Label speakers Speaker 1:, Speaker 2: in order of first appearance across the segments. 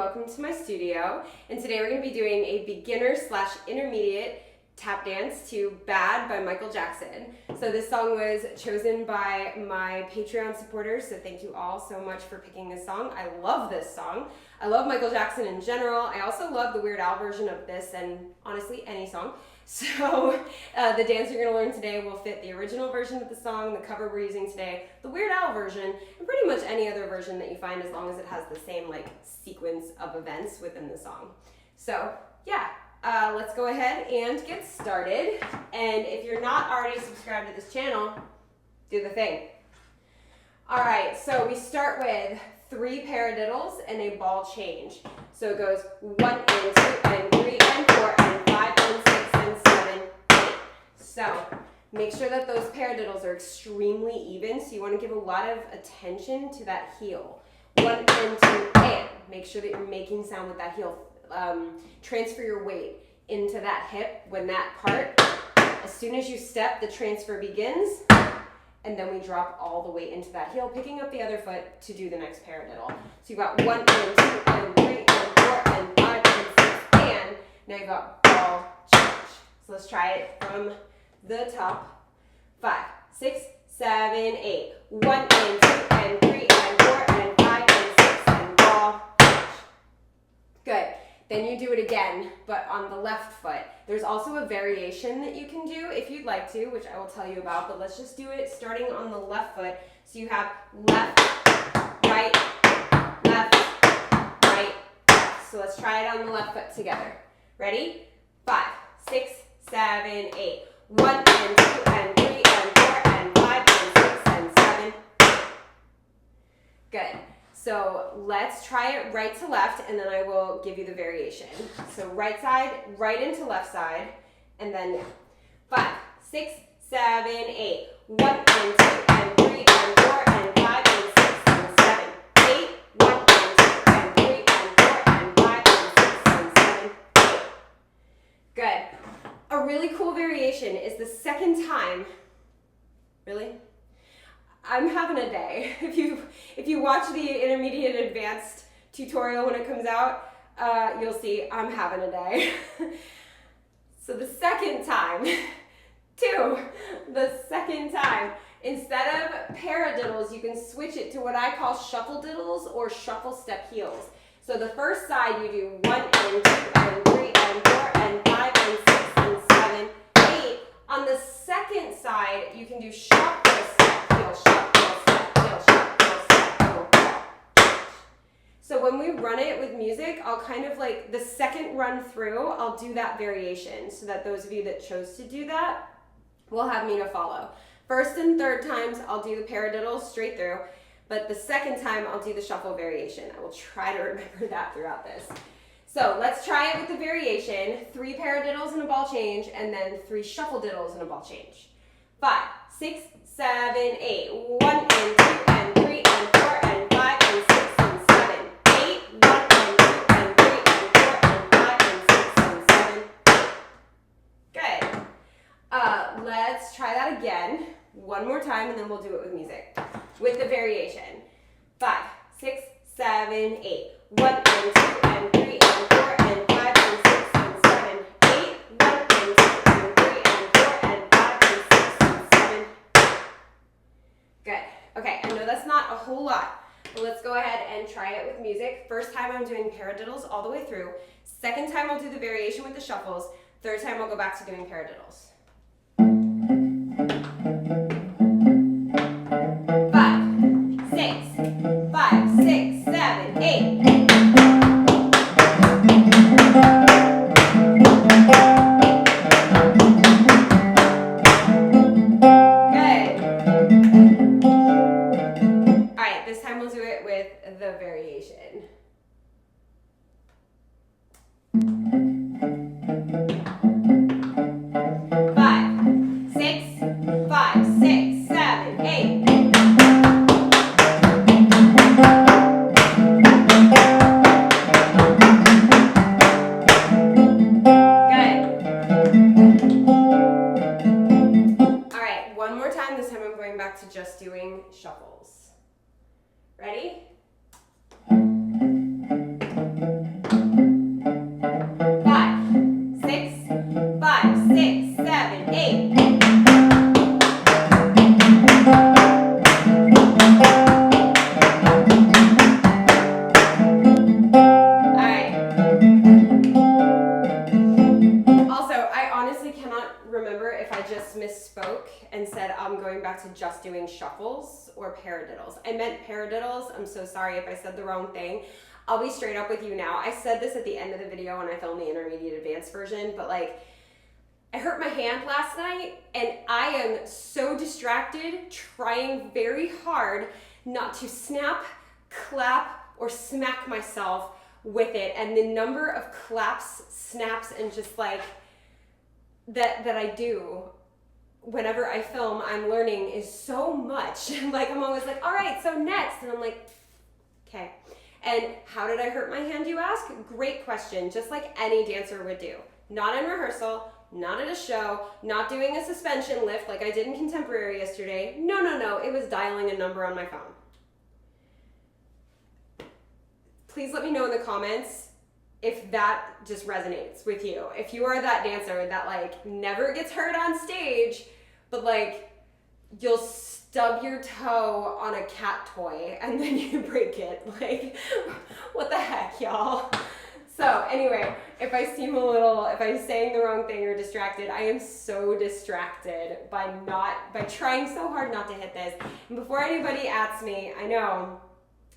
Speaker 1: welcome to my studio. And today we're going to be doing a beginner/intermediate tap dance to Bad by Michael Jackson. So this song was chosen by my Patreon supporters, so thank you all so much for picking this song. I love this song. I love Michael Jackson in general. I also love the Weird Al version of this and honestly any song. So the dance you're going to learn today will fit the original version of the song, the cover we're using today, the Weird Al version, and pretty much any other version that you find as long as it has the same sequence of events within the song. So yeah, let's go ahead and get started. And if you're not already subscribed to this channel, do the thing. Alright, so we start with 3 paradiddles and a ball change. So it goes 1 and 2 and 3 and 4 and 5 and 6 and 7, 8. So make sure that those paradiddles are extremely even, so you want to give a lot of attention to that heel. 1 and 2 and. Make sure that you're making sound with that heel. Transfer your weight into that hip when that part. As soon as you step, the transfer begins. And then we drop all the weight into that heel, picking up the other foot to do the next paradiddle. So you've got 1 and 2 and 3 and 4 and 5 and 6 and now you've got ball change. So let's try it from the top. 5, 6, 7, 8. 1 and 2 and 3 and 4 and 5 and 6 and ball change. Good. Then you do it again, but on the left foot. There's also a variation that you can do if you'd like to, which I will tell you about, but let's just do it starting on the left foot. So you have left, right, left, right, left. So let's try it on the left foot together. Ready? 5, 6, 7, 8. 1 and 2 and 3 and 4 and 5 and 6 and 7, 8. Good. So let's try it right to left, and then I will give you the variation. So right side, right into left side, and then 5, 6, 7, 8. 1 and 2 and 3 and 4 and 5 and 6 and 7, 8. 1 and 2 and 3 and 4 and 5 and 6 and 7, 8. Good. A really cool variation is the second time. Really? I'm having a day. If you watch the intermediate advanced tutorial when it comes out, you'll see I'm having a day. So the second time, instead of paradiddles, you can switch it to what I call shuffle diddles or shuffle step heels. So the first side you do 1 and 2 and 3 and 4 and 5 and 6 and 7, 8. On the second side, you can do shuffle step heel, shuffle step heel, shuffle step heel. So when we run it with music, I'll kind of the second run through, I'll do that variation so that those of you that chose to do that will have me to follow. First and third times, I'll do the paradiddles straight through, but the second time, I'll do the shuffle variation. I will try to remember that throughout this. So let's try it with the variation. 3 paradiddles and a ball change, and then 3 shuffle diddles and a ball change. 5, 6, 7, 8. 1 and 2 and 3 and 4 and 5 and 6 and 7, 8. 1 and 2 and 3 and 4 and 5 and 6 and 7, 8. Good. Let's try that again. One more time, and then we'll do it with music. With the variation. 5, 6, 7, 8. 1 and 2 and 3 and 4 and 5 and 6 and 7, 8. 1 and 2 and 3 and 4 and 5 and 6 and 7, 8. Good. Okay, I know that's not a whole lot, but let's go ahead and try it with music. First time I'm doing paradiddles all the way through. Second time I'll do the variation with the shuffles. Third time I'll go back to doing paradiddles. 5, 6, 5, 6, 7, 8. The variation. 5, 6, 5, 6, 7, 8. Good. All right, one more time. This time I'm going back to just doing shuffles. Ready? just doing shuffles or paradiddles. I meant paradiddles. I'm so sorry if I said the wrong thing. I'll be straight up with you now. I said this at the end of the video when I filmed the intermediate advanced version, but like, I hurt my hand last night and I am so distracted, trying very hard not to snap, clap, or smack myself with it. And the number of claps, snaps, and just like that I do whenever I film, I'm learning is so much. Like I'm always like, all right, so next. And I'm like, okay. And how did I hurt my hand, you ask? Great question, just like any dancer would do. Not in rehearsal, not at a show, not doing a suspension lift like I did in contemporary yesterday. No, it was dialing a number on my phone. Please let me know in the comments if that just resonates with you. If you are that dancer that like never gets hurt on stage, but like you'll stub your toe on a cat toy and then you break it. Like, what the heck, y'all? So anyway, if I'm saying the wrong thing or distracted, I am so distracted by trying so hard not to hit this. And before anybody asks me, I know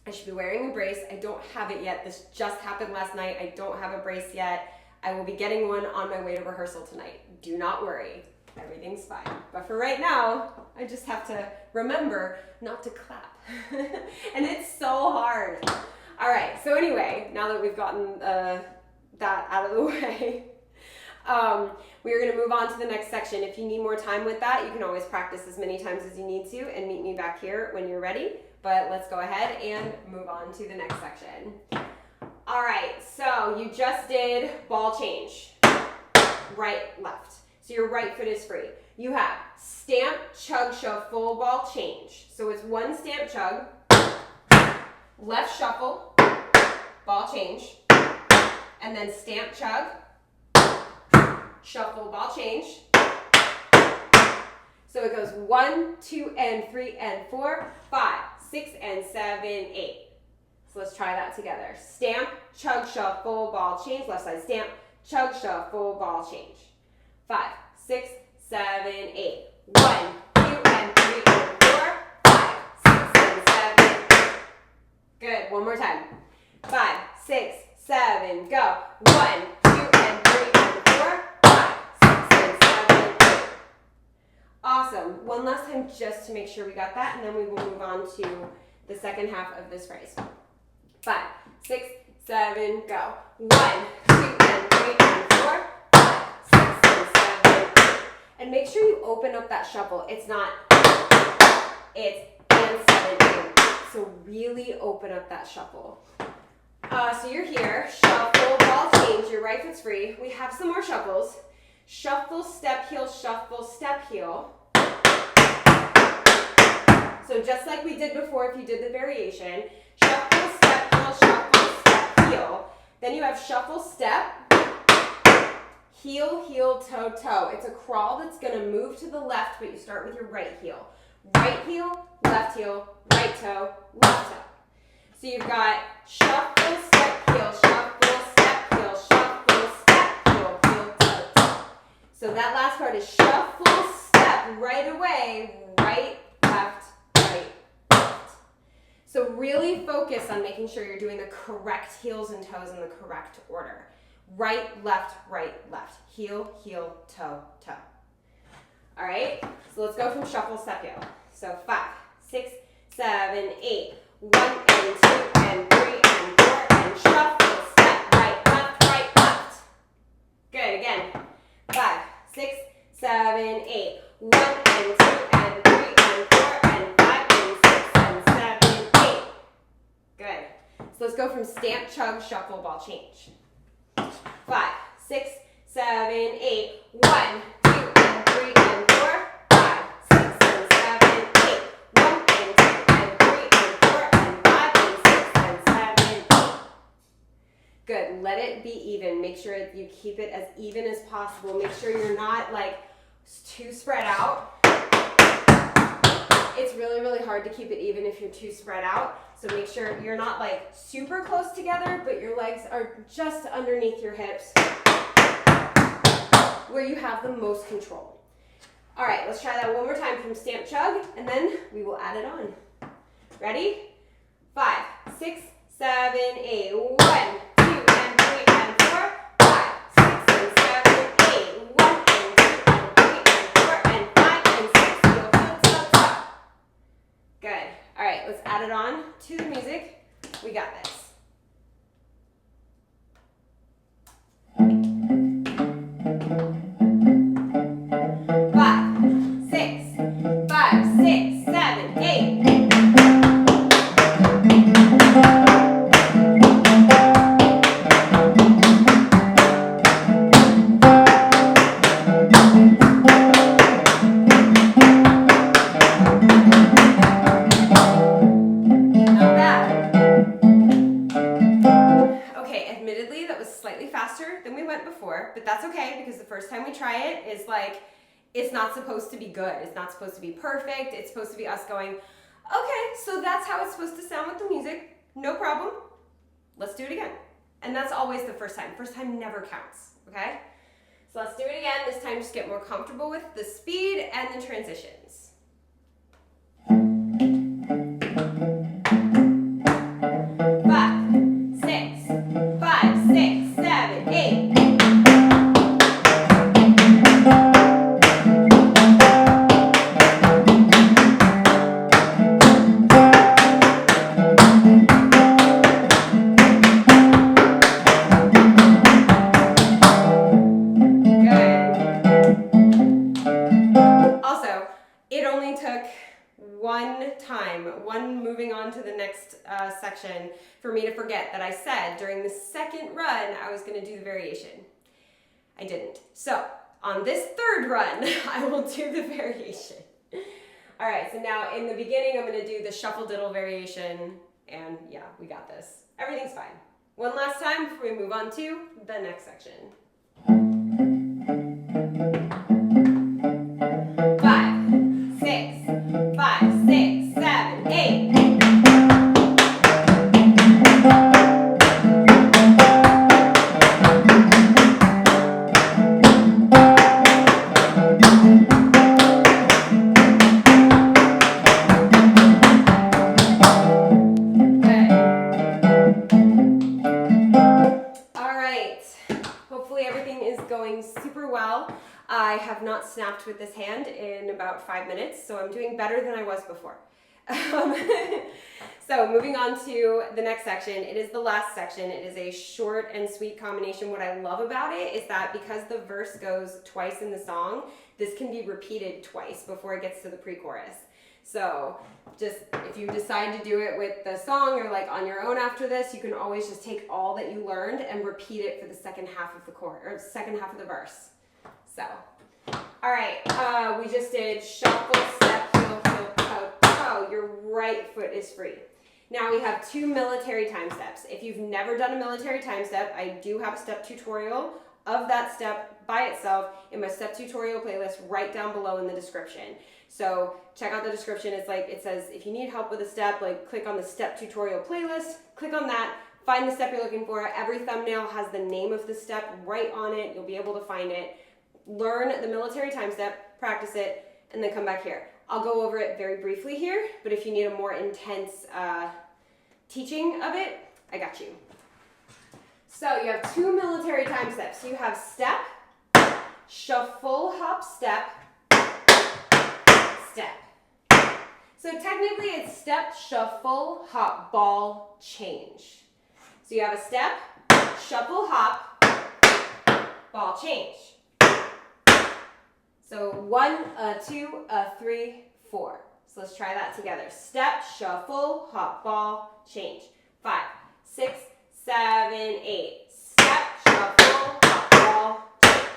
Speaker 1: I should be wearing a brace. I don't have it yet. This just happened last night. I don't have a brace yet. I will be getting one on my way to rehearsal tonight. Do not worry. Everything's fine. But for right now, I just have to remember not to clap. And it's so hard. All right, so anyway, now that we've gotten that out of the way, we're gonna move on to the next section. If you need more time with that, you can always practice as many times as you need to and meet me back here when you're ready. But let's go ahead and move on to the next section. All right, so you just did ball change, right, left. So your right foot is free. You have stamp, chug, shuffle, ball change. So it's one stamp, chug, left shuffle, ball change, and then stamp, chug, shuffle, ball change. So it goes 1, 2, and 3, and 4, 5, 6, and 7, 8. So let's try that together. Stamp, chug, shuffle, ball change, left side stamp, chug, shuffle, ball change. 5, 6, 7, 8. 1, 2, and 3, and 4, 5, 6, and 7, 8. Good, one more time. 5, 6, 7, go. 1, 2, and 3, and 4, 5, 6, and 7, 8. Awesome. One last time just to make sure we got that, and then we will move on to the second half of this phrase. 5, 6, 7, go. 1, 2, and 3, and 4, 5, 6, and 7, 8. And make sure you open up that shuffle. It's not, it's and 7, 8. So really open up that shuffle. So you're here, shuffle, ball change, your right foot's free. We have some more shuffles. Shuffle, step, heel, shuffle, step, heel. So just like we did before, if you did the variation, shuffle, step, heel, shuffle, step, heel. Then you have shuffle, step, heel, heel, toe, toe. It's a crawl that's going to move to the left, but you start with your right heel. Right heel, left toe, left toe. So you've got shuffle, step, heel, shuffle, step, heel, shuffle, step, heel, heel, toe, toe. So that last part is shuffle, step, right away, right, left, right, left. So really focus on making sure you're doing the correct heels and toes in the correct order. Right, left, heel, heel, toe, toe. All right, so let's go from shuffle, step, heel. So 5, 6, 7, 8. 1 and 2 and 3 and 4 and shuffle, step, right, left. Good, again. 5, 6, 7, 8. 1 and 2 and 3 and 4 and 5 and 6 and 7, 8. Good. So let's go from stamp, chug, shuffle, ball change. 5, 6, 7, 8. 1, 2 and 3 and 4, 5, 6 and 7, 8. 1 and 2 and 3 and 4 and 5 and 6 and 7, 8. Good. Let it be even. Make sure you keep it as even as possible. Make sure you're not like too spread out. It's really, really hard to keep it even if you're too spread out. So make sure you're not like super close together, but your legs are just underneath your hips where you have the most control. All right, let's try that one more time from stamp chug, and then we will add it on. Ready? 5, 6, 7, 8. 1, 2, and 3, and 4. 5, 6, and 7, 8. 1, and 2, and 3, and 4, and 5, and 6. Heel, heel, toe, toe. Good. All right, let's add it on to the music. We got this. But that's okay, because the first time we try it is like, it's not supposed to be good. It's not supposed to be perfect. It's supposed to be us going, okay, so that's how it's supposed to sound with the music. No problem. Let's do it again. And that's always the first time. First time never counts, okay? So let's do it again. This time just get more comfortable with the speed and the transitions. 5, 6, 5, 6, 7, 8. One moving on to the next section for me to forget that I said during the second run I was going to do the variation. I didn't. So on this third run I will do the variation. All right, so now in the beginning I'm going to do the shuffle diddle variation, and yeah, we got this. Everything's fine. One last time before we move on to the next section. 5, 6, 5, 6, 7, 8. Super well. I have not snapped with this hand in about 5 minutes, so I'm doing better than I was before. So moving on to the next section, it is the last section. It is a short and sweet combination. What I love about it is that because the verse goes twice in the song, this can be repeated twice before it gets to the pre-chorus. So just if you decide to do it with the song or like on your own after this, you can always just take all that you learned and repeat it for the second half of the chorus, or second half of the verse. So, all right, we just did shuffle, step, heel, heel, toe, toe. Your right foot is free. Now we have 2 military time steps. If you've never done a military time step, I do have a step tutorial of that step by itself in my step tutorial playlist right down below in the description. So check out the description. It's like, it says if you need help with a step, like click on the step tutorial playlist, click on that, find the step you're looking for. Every thumbnail has the name of the step right on it. You'll be able to find it. Learn the military time step, practice it, and then come back here. I'll go over it very briefly here, but if you need a more intense teaching of it, I got you. So you have 2 military time steps. You have step, shuffle, hop, step, step. So technically it's step, shuffle, hop, ball, change. So you have a step, shuffle, hop, ball, change. So 1, 2, 3, 4. So let's try that together. Step, shuffle, hop, ball, change. 5, 6, 7, 8. Step, shuffle, hop, ball, change.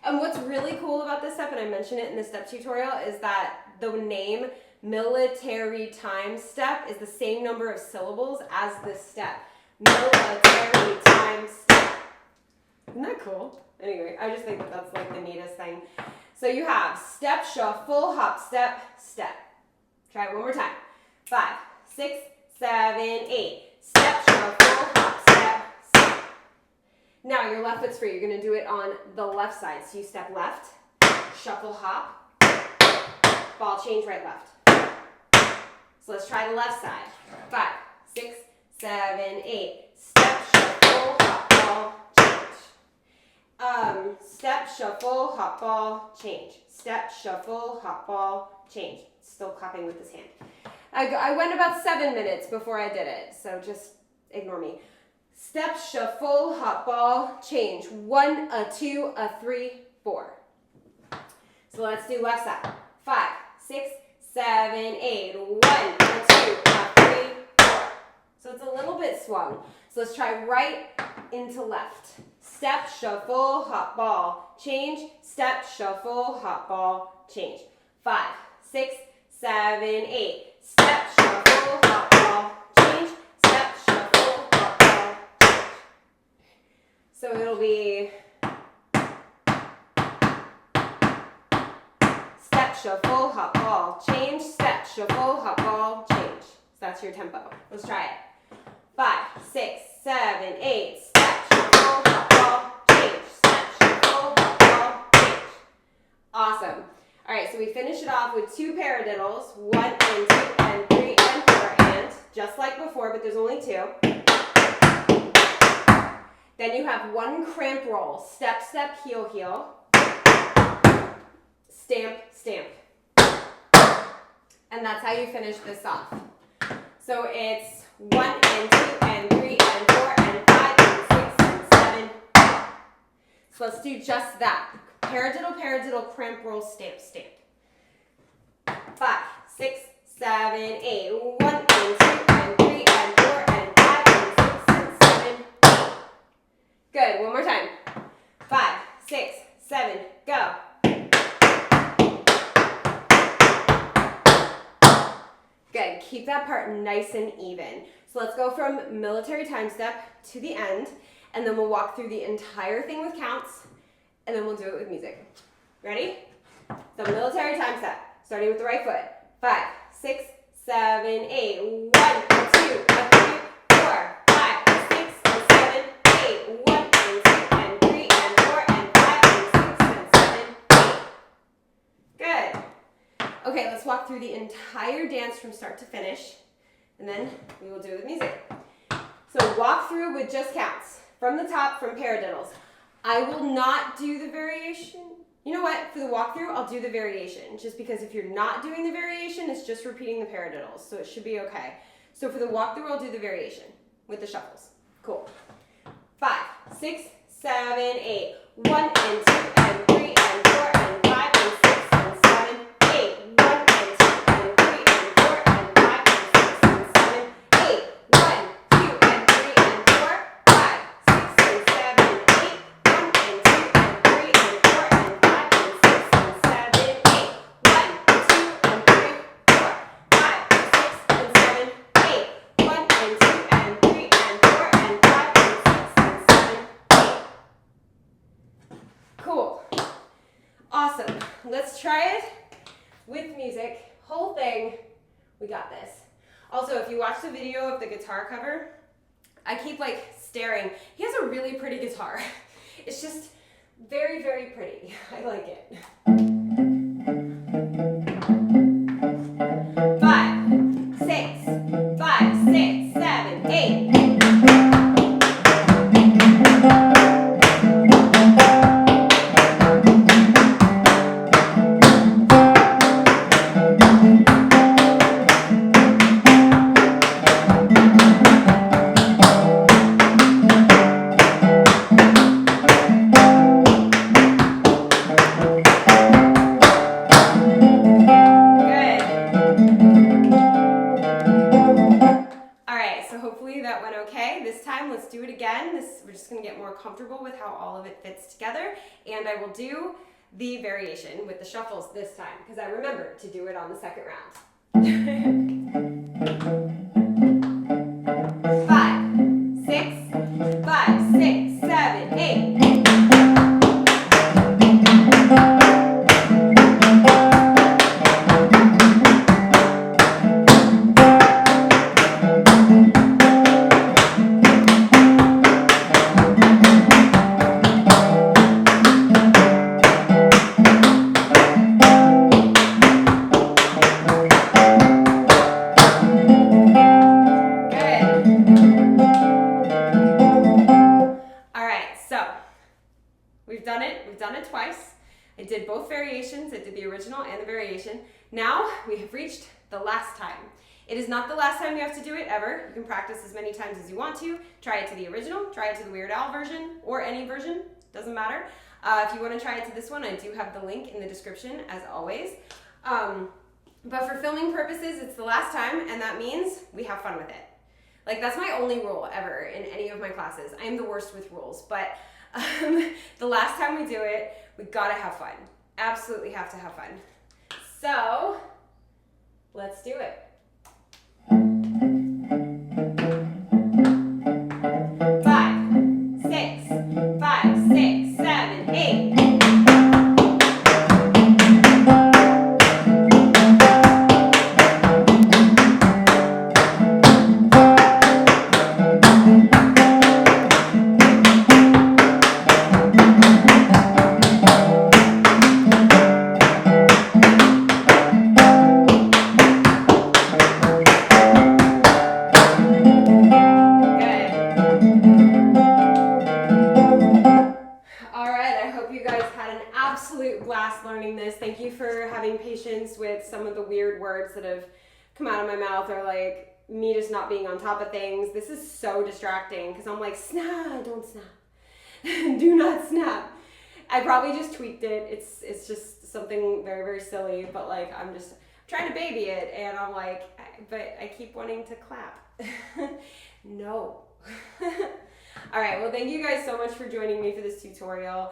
Speaker 1: And what's really cool about this step, and I mentioned it in the step tutorial, is that the name military time step is the same number of syllables as this step. Military time step. Isn't that cool? Anyway, I just think that that's like the neatest thing. So you have step, shuffle, hop, step, step. Try it one more time. 5, 6, 7, 8. Step, shuffle, hop, step, step. Now your left foot's free. You're going to do it on the left side. So you step left, shuffle, hop, ball change, right, left. So let's try the left side. 5, 6, 7, 8. Step, shuffle, hop, ball, change. Step, shuffle, hop, ball, change. Step, shuffle, hop, ball, change. Still clapping with this hand. I went about 7 minutes before I did it, so just ignore me. Step, shuffle, hop, ball, change. 1, a 2, a 3, 4. So let's do left side. 5, 6, 7, 8. 1, a 2, a 3, 4. So it's a little bit swung. So let's try right into left. Step, shuffle, hop, ball, change. Step, shuffle, hop, ball, change. 5, 6, 7, 8. Step, shuffle, hop, ball, change. Step, shuffle, hop, ball, change. So it'll be step, shuffle, hop, ball, change. Step, shuffle, hop, ball, change. So that's your tempo. Let's try it. 5, 6, 7, 8. Step, shuffle, hop, ball, change. Step, shuffle, hop, ball, change. Awesome. All right, so we finish it off with 2 paradiddles, 1 and 2 and 3 and 4 and, just like before, but there's only 2. Then you have 1 cramp roll, step, step, heel, heel, stamp, stamp. And that's how you finish this off. So it's 1 and 2 and 3 and 4 and 5 and 6 and 7. So let's do just that. Paradiddle, paradiddle, cramp roll, stamp, stamp. 5, 6, 7, 8. 1 and 2 and 3 and 4 and 5 and 6 and 7, 8. Good. One more time. 5, 6, 7, go. Good. Keep that part nice and even. So let's go from military time step to the end, and then we'll walk through the entire thing with counts, and then we'll do it with music. Ready? So military time step, starting with the right foot. 5, 6, 7, 8. 1, 2, 3, 4, 5, 6, 7, 8. 1 and 2 and 3 and 4 and 5 and 6 and 7, 8. Good. Okay, let's walk through the entire dance from start to finish, and then we will do it with music. So walk through with just counts. From the top, from paradiddles. I will not do the variation. You know what? For the walkthrough, I'll do the variation. Just because if you're not doing the variation, it's just repeating the paradiddles. So it should be okay. So for the walkthrough, I'll do the variation with the shuffles. Cool. 5, 6, 7, 8. 1 and 2 and 3 and 4 and 5 and 6 and 7, 8. 1 and 2 and 3 and 4 and 5 and 6 and 7, 8. 1, 2 and 3 and 4, 5, 6 and 7, 8. 1 and 2 and 3 and 4 and 5 and 6 and 7, 8. 1, 2 and 3, 4, 5, 6 and 7, 8. 1 and 2 and 3 and 4 and 5 and 6 and 7, 8. Cool. Awesome. Let's try it with music. Whole thing. We got this. Also, if you watch the video of the guitar cover, I keep like staring. He has a really pretty guitar. It's just very, very pretty. I like it. 5, 6, 5, 6, 7, 8. We're just going to get more comfortable with how all of it fits together, and I will do the variation with the shuffles this time because I remembered to do it on the second round. 5, 6, 5, 6, 7, 8. variations. It did the original and the variation. Now we have reached the last time. It is not the last time you have to do it ever. You can practice as many times as you want to. Try it to the original, try it to the Weird Al version, or any version, doesn't matter. If you want to try it to this one, I do have the link in the description, as always. But for filming purposes, it's the last time, and that means we have fun with it. Like, that's my only rule ever in any of my classes. I am the worst with rules, but the last time we do it, we gotta have fun. Absolutely have to have fun. So, let's do it. 5, 6, 5, 6, 7, 8. Absolute blast learning this. Thank you for having patience with some of the weird words that have come out of my mouth, or like me just not being on top of things. This is so distracting because I'm like, snap, don't snap. Do not snap. I probably just tweaked it. It's just something very, very silly, but like I'm just trying to baby it, and I'm like, but I keep wanting to clap. No. All right, well, thank you guys so much for joining me for this tutorial.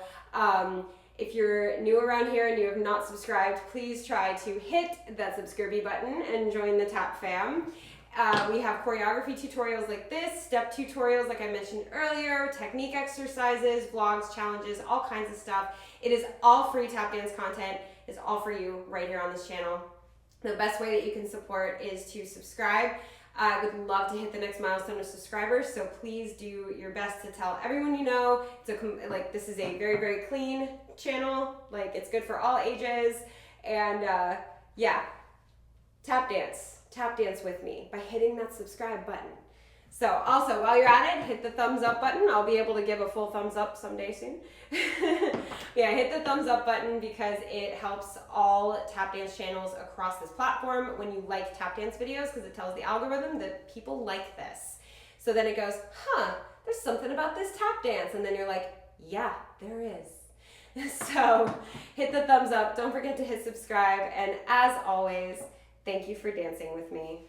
Speaker 1: If you're new around here and you have not subscribed, please try to hit that subscribe button and join the TAP fam. We have choreography tutorials like this, step tutorials like I mentioned earlier, technique exercises, vlogs, challenges, all kinds of stuff. It is all free tap dance content. It's all for you right here on this channel. The best way that you can support is to subscribe. I would love to hit the next milestone of subscribers, so please do your best to tell everyone you know. Like, this is a very, very clean channel. Like, it's good for all ages. And yeah, tap dance with me by hitting that subscribe button. So also, while you're at it, hit the thumbs up button. I'll be able to give a full thumbs up someday soon. Yeah, hit the thumbs up button because it helps all tap dance channels across this platform when you like tap dance videos, because it tells the algorithm that people like this. So then it goes, huh, there's something about this tap dance. And then you're like, yeah, there is. So hit the thumbs up. Don't forget to hit subscribe. And as always, thank you for dancing with me.